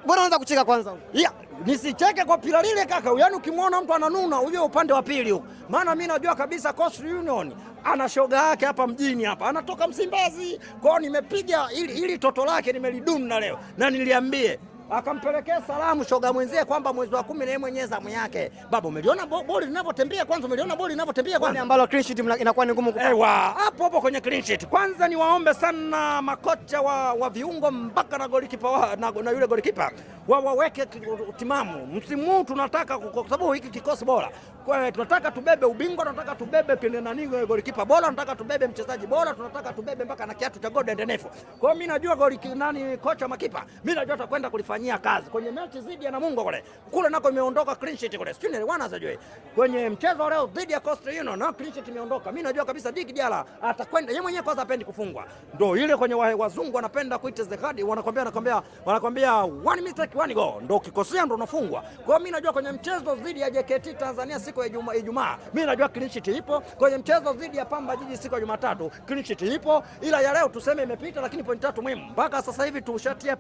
Bora anza kucheka kwanza. Yeah, nisicheke kwa pila lile kaka. Yaani ukimwona mtu ananuna uje upande wa pili huko. Maana mimi najua kabisa Coastal Union ana shoga yake hapa mjini hapa. Anatoka Msimbazi. Kwa hiyo nimepiga ili toto lake nimeliduna leo. Na niliambie akampelekea salamu shoga mwenzie kwamba mwezi wa 10 na yeye mwenyewe zamu yake. Baba, umeliona boli linavyotembea kwanza? Umeliona boli linavyotembea kwanza? Ambalo clean sheet inakuwa ni ngumu kupata. Hapo kwenye clean sheet. Kwanza ni waombe sana makocha wa viungo mpaka na golikipa na yule golikipa waweke timamu. Msimu huu tunataka kwa sababu hiki kikosi bora. Kwa hiyo tunataka tubebe ubingwa, tunataka tubebe nani golikipa bora, tunataka tubebe mchezaji bora, tunataka tubebe mpaka na kiatu cha golden endelevu. Kwa hiyo mimi najua kocha makipa. Mimi najua atakwenda kulifanyia kazi. Kwenye mechi dhidi ya Namungo kule nako imeondoka clean sheet kule. Sio ni wana sajue. Kwenye mchezo leo dhidi ya Coastal Union na clean sheet imeondoka. Mimi najua kabisa Diki Diala atakwenda. Yeye mwenyewe kwanza hapendi kufungwa. Ndio ile kwenye wazungu wanapenda kuita the card, wanakwambia one mistake one goal. Ndio ukikosea ndio unafungwa. Kwa hiyo mimi najua kwenye mchezo dhidi ya JKT Tanzania siku ya Ijumaa, mimi najua clean sheet ipo. Kwenye mchezo dhidi ya Pamba Jiji siku ya Jumatatu clean sheet ipo. Ila ya leo tuseme imepita, lakini point 3 muhimu. Mpaka sasa hivi tushatia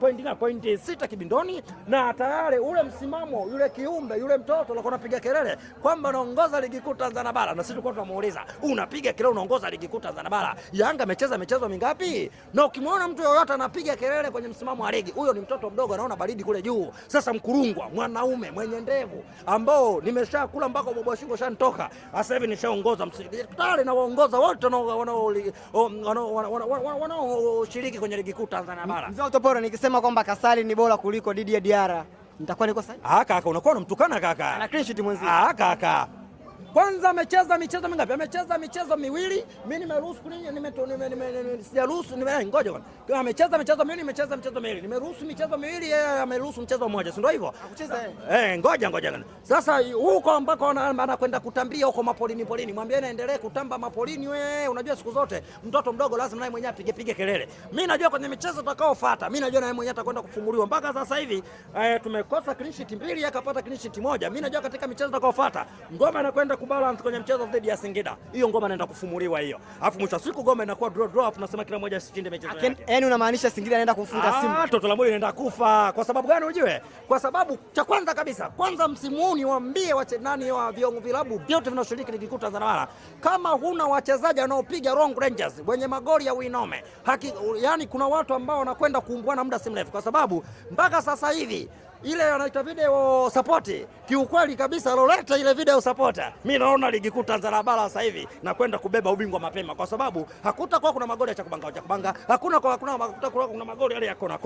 point 6 kibindoni na tayari ule msimamo yule kiumbe yule mtoto alikuwa anapiga kelele kwamba anaongoza ligi kuu Tanzania bara, na sisi tulikuwa tunamuuliza unapiga kelele unaongoza ligi kuu Tanzania bara, Yanga amecheza michezo mingapi? Na ukimwona mtu yoyote anapiga kelele kwenye msimamo wa ligi, huyo ni mtoto mdogo anaona baridi kule juu. Sasa Mkurungwa mwanaume mwenye ndevu ambao nimeshakula mpaka bobo shingo shanitoka, sasa hivi nishaongoza tayari na waongoza wote wanaoshiriki kwenye ligi kuu Tanzania bara. Mzee Utoporo, nikisema kwamba Kasali ni bora kuliko Didi Diara nitakuwa niko sahihi? Kaka unakuwa unamtukana kaka. Ana clean sheet mwenzi. Kaka. Kwanza amecheza michezo mingapi? Amecheza michezo miwili. Mimi nimeruhusu sijaruhusu ngoja bwana. Amecheza michezo miwili, nimecheza michezo miwili. Nimeruhusu michezo miwili, yeye ameruhusu mchezo mmoja. Si ndio hivyo? Akucheza ngoja. Sasa huko ambako anakwenda kutambia huko mapolini. Mwambie aendelee kutamba mapolini wewe. Unajua siku zote mtoto mdogo lazima naye mwenyewe apige kelele. Mimi najua kwenye michezo utakaofuata, mimi najua naye mwenyewe atakwenda kufumuliwa. Mpaka sasa hivi tumekosa clean sheet mbili, akapata clean sheet moja. Mimi najua katika michezo utakaofuata ngoma inakwenda kubalance kwenye mchezo dhidi ya Singida. Hiyo ngoma inaenda kufumuliwa hiyo. Alafu mwisho siku ngoma inakuwa draw tunasema kila mmoja asishinde mechi yake. Yaani unamaanisha Singida anaenda kufunga Simba? Toto la Mbuli inaenda kufa. Kwa sababu gani ujue? Kwa sababu cha kwanza kabisa, msimu huu niwaambie nani wa vilabu vyote vinashiriki ligi kuu Tanzania bara, kama huna wachezaji wanaopiga Wrong Rangers wenye magoli ya Winome, yani kuna watu ambao wanakwenda kuumbuana muda si mrefu, kwa sababu mpaka sasa hivi ile anaita video support, kiukweli kabisa aloleta ile video support, mimi naona ligi kuu Tanzania bara sasa hivi na kwenda kubeba ubingwa mapema, kwa sababu hakutakuwa kuna magoli ya cha kubanga, hakutakuwa kuna magoli yale ya kona.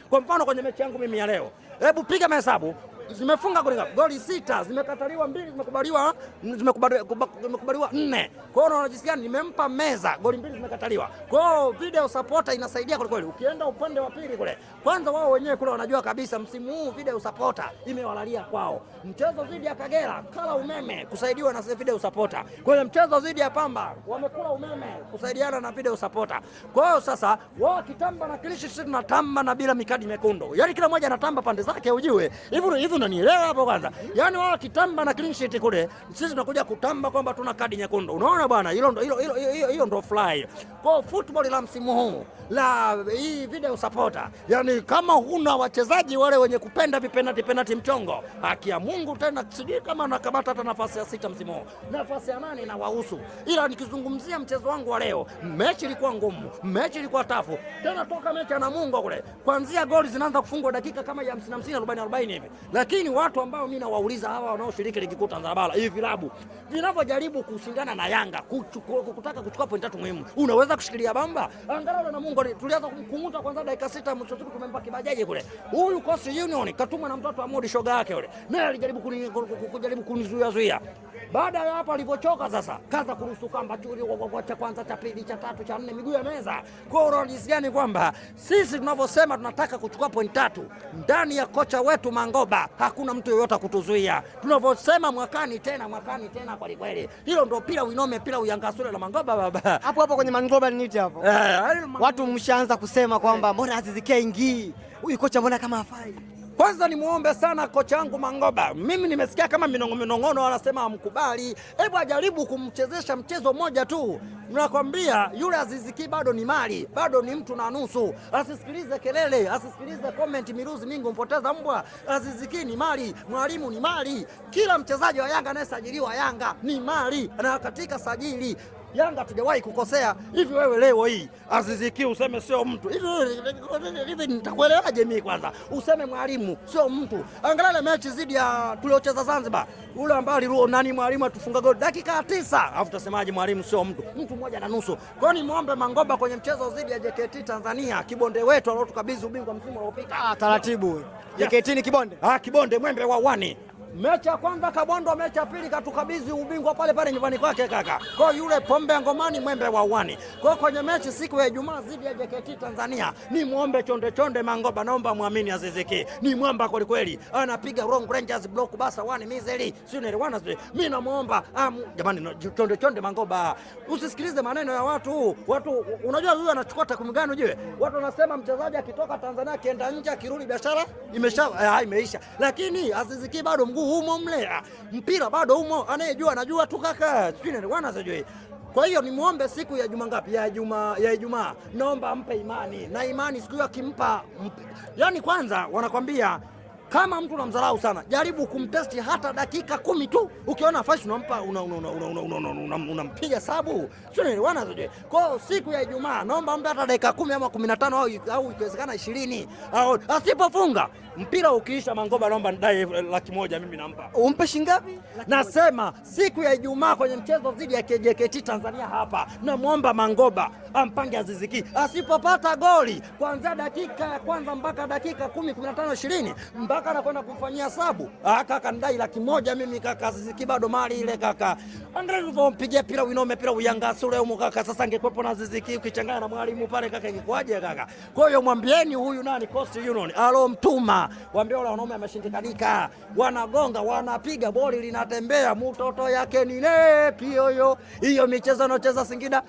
Kwa mfano kwenye mechi yangu mimi ya leo, hebu piga mahesabu, zimefunga goli 6, zimekataliwa 2, zimekubaliwa 4. Kwa hiyo unajisikia nimempa meza, goli 2 zimekataliwa. Kwa hiyo video supporter inasaidia kwa kweli. Ukienda upande wa pili kule, kwanza wao wenyewe kule wanajua kabisa msimu huu video supporter imewalalia kwao. Mchezo dhidi ya Kagera kala umeme kusaidiwa na video supporter. Kwa hiyo mchezo dhidi ya Pamba wamekula umeme kusaidiana na video supporter. Kwa hiyo sasa wao kitamba na kilishi, sisi tunatamba na bila mikadi mekundu. Yaani kila mmoja anatamba pande zake ujue. Hivi unanielewa hapo kwanza? Yaani wao kitamba na clean sheet kule, sisi tunakuja kutamba kwamba tuna kadi nyekundu. Unaona bwana, hiyo ndo fly. Kwa football la msimu huu la hii video supporter, yaani kama huna wachezaji wale wenye kupenda vipenati mchongo, haki ya Mungu tena sijui kama nakamata hata nafasi ya 6 msimu huu. Nafasi ya 8 na wahusu. Ila nikizungumzia mchezo wangu wa leo, mechi ilikuwa ngumu, mechi ilikuwa tafu. Tena toka mechi ya Namungo kule, kuanzia goli zinaanza kufungwa dakika kama ya 50 40 hivi. Lakini watu ambao mimi nawauliza hawa wanaoshiriki ligi kuu Tanzania bara, hivi vilabu vinavyojaribu kushindana na Yanga kutaka kuchukua point 3 muhimu, unaweza kushikilia bamba? Angalau na Namungo tulianza kumkunguta kwanza dakika 6, mwisho siku tumempa kibajaji kule. Huyu Coastal Union katumwa na mtoto wa Mudi shoga yake yule, naye alijaribu kunizuia. Baada ya hapo alipochoka sasa, kaza kuruhusu kamba churi cha kwanza cha pili cha tatu cha 4 miguu ya meza. Kwa hiyo unajisikia gani kwamba sisi tunavyosema tunataka kuchukua point 3 ndani ya kocha wetu Mangoba, hakuna mtu yoyote kutuzuia. Tunavyosema mwakani tena kwa kweli. Hilo ndio pila Winome pila uyangasule la Mangoba baba. Hapo kwenye Mangoba ni nini hapo? Watu mshaanza kusema kwamba mbona Aziz Ki ingii? Huyu kocha mbona kama hafai? Kwanza nimuombe sana kocha wangu Mangoba. Mimi nimesikia kama minong'ono wanasema hamkubali. Hebu ajaribu kumchezesha mchezo mmoja tu. Nakwambia yule Aziz Ki bado ni mali, bado ni mtu na nusu. Asisikilize kelele, asisikilize comment miruzi mingi mpoteza mbwa. Aziz Ki ni mali, Mwalimu ni mali. Kila mchezaji wa Yanga anayesajiliwa Yanga ni mali. Na katika sajili Yanga tujawahi kukosea. Hivi wewe leo hii Aziz Ki useme sio mtu hivi nitakuelewaje mimi? Kwanza useme Mwalimu sio mtu. Angalia mechi zidi ya tuliocheza Zanzibar, ule ambao nani Mwalimu atufunga goli dakika 9, alafu tutasemaje Mwalimu sio mtu? Mtu mmoja na nusu. Kwa hiyo nimuombe Mangoba kwenye mchezo zidi ya JKT Tanzania, kibonde wetu alotukabidhi ubingwa msimu uliopita. Taratibu. JKT ni kibonde. Kibonde mwembe wa wani. Mechi ya kwanza kabondo, mechi ya pili katukabidhi ubingwa pale nyumbani kwake kaka. Kwa yule pombe ngomani mwembe wa uani. Kwa kwenye mechi siku ya Ijumaa dhidi ya JKT Tanzania, ni muombe chonde Mangoba, naomba muamini Aziz Ki. Ni mwamba kweli kweli. Anapiga Wrong Rangers block basa wani mizeli. Sio mimi namuomba jamani chonde Mangoba. Usisikilize maneno ya watu. Unajua huyu anachukua takwimu gani ujue? Watu wanasema mchezaji akitoka Tanzania akienda nje akirudi biashara imeisha. Lakini Aziz Ki bado humo mle, mpira bado humo, anayejua anajua tu kaka, sijui. Kwa hiyo nimuombe siku ya juma ngapi? Ya Ijumaa, naomba ampe imani, na imani siku hiyo akimpa, yani kwanza wanakwambia kama mtu unamdharau sana, jaribu kumtesti hata dakika 10 tu. Ukiona nafasi unampa, unampiga sabu. Sio nielewana zote. Kwa siku ya Ijumaa naomba mpe hata dakika 10 ama 15 au ikiwezekana 20. Asipofunga mpira ukiisha, Mangoba naomba ndai 100,000 mimi nampa. Umpe shingapi? Nasema siku ya Ijumaa kwenye mchezo dhidi ya JKT Tanzania hapa, namuomba Mangoba ampange Aziz Ki. Asipopata goli kuanzia dakika ya kwanza mpaka dakika 10, 15, 20 mpaka anakwenda kumfanyia sabu, kaka ndai 100,000 mimi kaka. Aziz Ki bado mali ile kaka. Angalia ulivompigia pira uinome pira uyanga sura huko kaka. Sasa angekwepo na Aziz Ki ukichanganya na Mwalimu pale kaka, ingekwaje kaka? Kwa hiyo mwambieni huyu nani Coastal Union alomtuma, waambie wale wanaume ameshindikanika, wanagonga wanapiga, boli linatembea, mtoto yake ni nepi hiyo michezo anacheza Singida,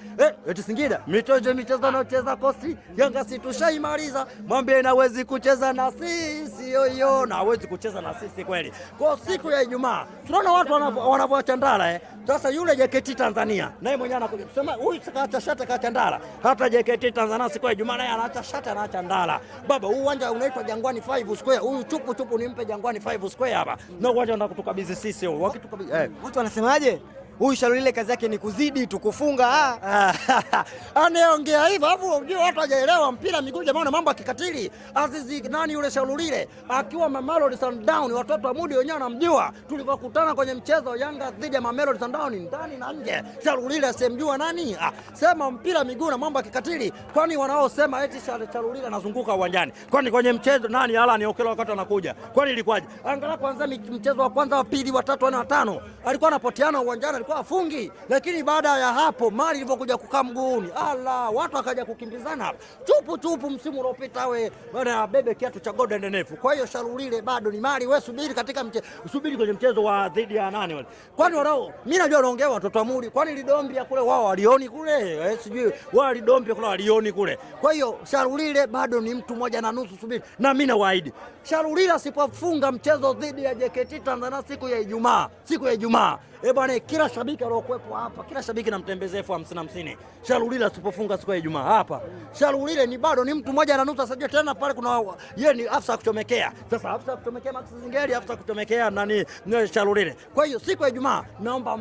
eti Singida michezo anacheza Coastal Yanga situshaimaliza, mwambie nawezi kucheza na sisi hiyo na hawezi kucheza na sisi kweli. Kwa siku ya Ijumaa tunaona watu wanavyoacha ndala Sasa yule JKT Tanzania naye mwenyewe anakuja kusema huyu kaacha shata kaacha ndala. Hata JKT Tanzania siku ya Ijumaa naye anaacha shata anaacha ndala. Baba, huu uwanja unaitwa Jangwani 5 Square. Huyu chupu nimpe Jangwani 5 Square hapa. Na uwanja unataka kutukabidhi sisi huo. Wakitukabidhi watu wanasemaje? Huyu Shalulile kazi yake ni kuzidi tukufunga. Anaongea hivyo hapo, unajua watu hajaelewa mpira miguu jamaa na mambo ya kikatili. Aziz nani yule Shalulile akiwa Mamelodi Sundowns, watoto wa Mudi wenyewe wanamjua. Tulipokutana kwenye mchezo Yanga dhidi ya Mamelodi Sundowns ndani na nje, Shalulile asemjua nani? Sema mpira miguu na mambo ya kikatili. Kwani wanaosema eti Shalulile anazunguka uwanjani, kwani kwenye mchezo nani Alan Okello wakati anakuja, kwani ilikuwaje? Angalia kwanza mchezo wa kwanza, wa pili, wa tatu, wa tano alikuwa anapoteana uwanjani, alikuwa afungi. Lakini baada ya hapo mali ilipokuja kukaa mguuni, watu akaja kukimbizana chupu msimu uliopita bwana bebe kiatu cha Golden NF. Kwa hiyo Shalulile bado ni mali, wewe subiri katika subiri kwenye mchezo wa dhidi ya nani wale. Kwani wao mimi najua naongea watoto wa Mudi, kwani Lidombia kule wao walioni kule, sijui wao Lidombia kule walioni kule. Kwa hiyo Shalulile bado ni mtu moja na nusu, subiri. Na mimi nawaahidi Shalulile asipofunga mchezo dhidi ya JKT Tanzania siku ya Ijumaa, bwana, kila shabiki aliyokuepo hapa, kila shabiki namtembezea elfu 50. Shalulile asipofunga siku ya Ijumaa hapa, Shalulile ni bado ni mtu moja na nusu. Sasa tena pale kuna yeye ni afisa kuchomekea. Sasa afisa kuchomekea Max Zingeli, afisa kuchomekea nani Shalulile. Kwa hiyo siku ya Ijumaa naomba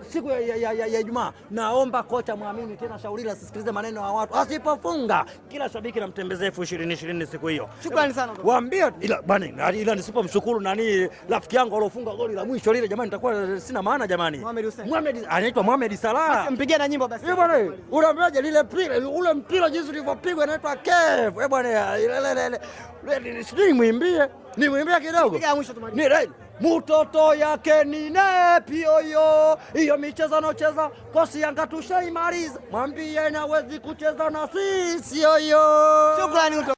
siku ya Ijumaa naomba kocha muamini tena Shalulile asisikilize maneno ya watu. Asipofunga kila shabiki namtembezea elfu 20 siku hiyo. Shukrani sana. Waambie ila nisipomshukuru nani rafiki yangu aliofunga goli la mwisho lile, jamani nitakuwa sina maana jamani. Mohamed anaitwa Mohamed Salah. Basi mpigie na nyimbo basi. Bwana, unaambiaje ule mpira jinsi ulivyopigwa inaitwa kev. Bwana ile sijui nimwimbie kidogo. Ni mtoto yake ni nepi hiyo michezo anaocheza kosi Yanga tushaimaliza, mwambie hawezi kucheza na sisi. Shukrani.